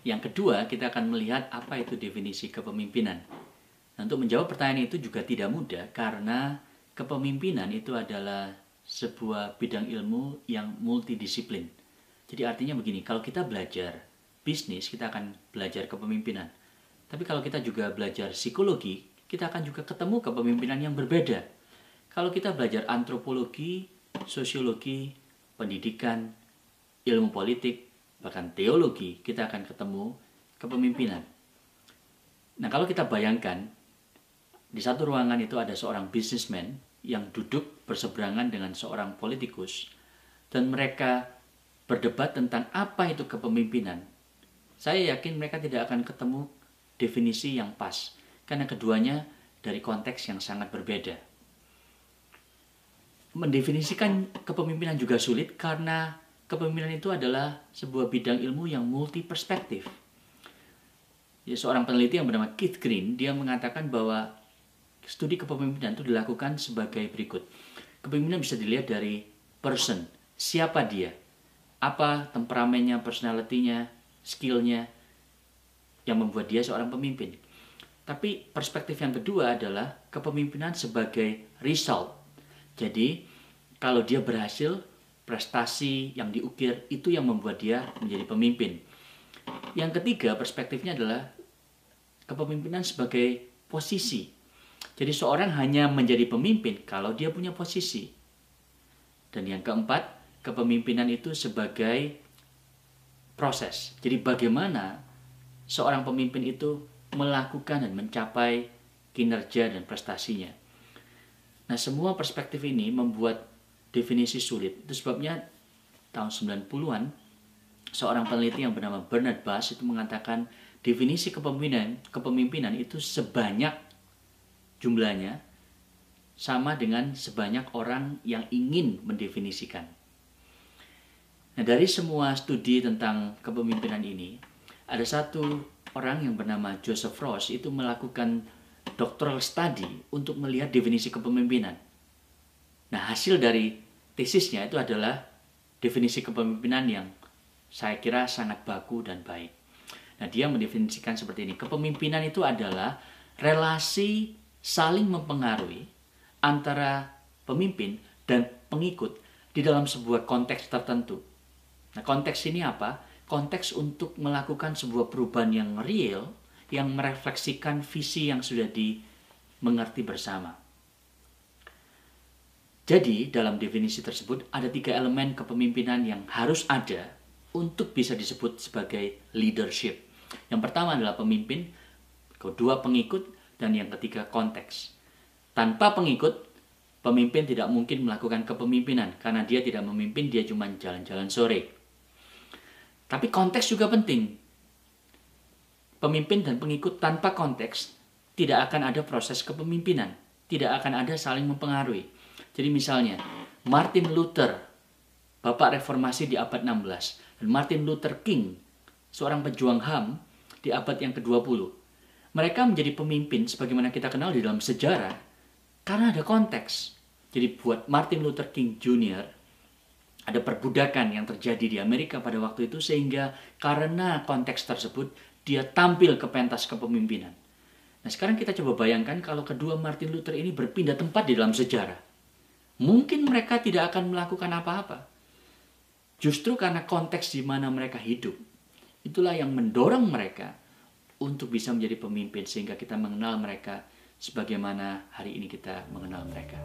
Yang kedua, kita akan melihat apa itu definisi kepemimpinan. Nah, untuk menjawab pertanyaan itu juga tidak mudah karena kepemimpinan itu adalah sebuah bidang ilmu yang multidisiplin. Jadi artinya begini, kalau kita belajar bisnis, kita akan belajar kepemimpinan. Tapi kalau kita juga belajar psikologi, kita akan juga ketemu kepemimpinan yang berbeda. Kalau kita belajar antropologi, sosiologi, pendidikan, ilmu politik, bahkan teologi, kita akan ketemu kepemimpinan. Nah, kalau kita bayangkan, di satu ruangan itu ada seorang businessman yang duduk berseberangan dengan seorang politikus, dan mereka berdebat tentang apa itu kepemimpinan. Saya yakin mereka tidak akan ketemu definisi yang pas, karena keduanya dari konteks yang sangat berbeda. Mendefinisikan kepemimpinan juga sulit karena kepemimpinan itu adalah sebuah bidang ilmu yang multi perspektif. Ya, seorang peneliti yang bernama Keith Green, dia mengatakan bahwa studi kepemimpinan itu dilakukan sebagai berikut. Kepemimpinan bisa dilihat dari person, siapa dia, apa temperamennya, personality-nya, skill-nya yang membuat dia seorang pemimpin. Tapi perspektif yang kedua adalah kepemimpinan sebagai result. Jadi, kalau dia berhasil, prestasi yang diukir itu yang membuat dia menjadi pemimpin. Yang ketiga, perspektifnya adalah kepemimpinan sebagai posisi. Jadi seorang hanya menjadi pemimpin kalau dia punya posisi. Dan yang keempat, kepemimpinan itu sebagai proses. Jadi bagaimana seorang pemimpin itu melakukan dan mencapai kinerja dan prestasinya. Nah, semua perspektif ini membuat definisi sulit. Itu sebabnya tahun 90-an seorang peneliti yang bernama Bernard Bass itu mengatakan definisi kepemimpinan itu sebanyak jumlahnya sama dengan sebanyak orang yang ingin mendefinisikan. Nah, dari semua studi tentang kepemimpinan ini, ada satu orang yang bernama Joseph Ross itu melakukan doctoral study untuk melihat definisi kepemimpinan. Nah, hasil dari tesisnya itu adalah definisi kepemimpinan yang saya kira sangat baku dan baik. Nah, dia mendefinisikan seperti ini. Kepemimpinan itu adalah relasi saling mempengaruhi antara pemimpin dan pengikut di dalam sebuah konteks tertentu. Nah, konteks ini apa? Konteks untuk melakukan sebuah perubahan yang real, yang merefleksikan visi yang sudah dimengerti bersama. Jadi, dalam definisi tersebut ada 3 elemen kepemimpinan yang harus ada untuk bisa disebut sebagai leadership. Yang pertama adalah pemimpin, kedua pengikut, dan yang ketiga konteks. Tanpa pengikut, pemimpin tidak mungkin melakukan kepemimpinan karena dia tidak memimpin, dia cuma jalan-jalan sore. Tapi konteks juga penting. Pemimpin dan pengikut tanpa konteks tidak akan ada proses kepemimpinan, tidak akan ada saling mempengaruhi. Jadi misalnya Martin Luther, bapak reformasi di abad 16, dan Martin Luther King, seorang pejuang HAM di abad yang ke-20. Mereka menjadi pemimpin sebagaimana kita kenal di dalam sejarah karena ada konteks. Jadi buat Martin Luther King Jr., ada perbudakan yang terjadi di Amerika pada waktu itu sehingga karena konteks tersebut dia tampil ke pentas kepemimpinan. Nah, sekarang kita coba bayangkan kalau kedua Martin Luther ini berpindah tempat di dalam sejarah. Mungkin mereka tidak akan melakukan apa-apa. Justru karena konteks di mana mereka hidup, itulah yang mendorong mereka untuk bisa menjadi pemimpin sehingga kita mengenal mereka sebagaimana hari ini kita mengenal mereka.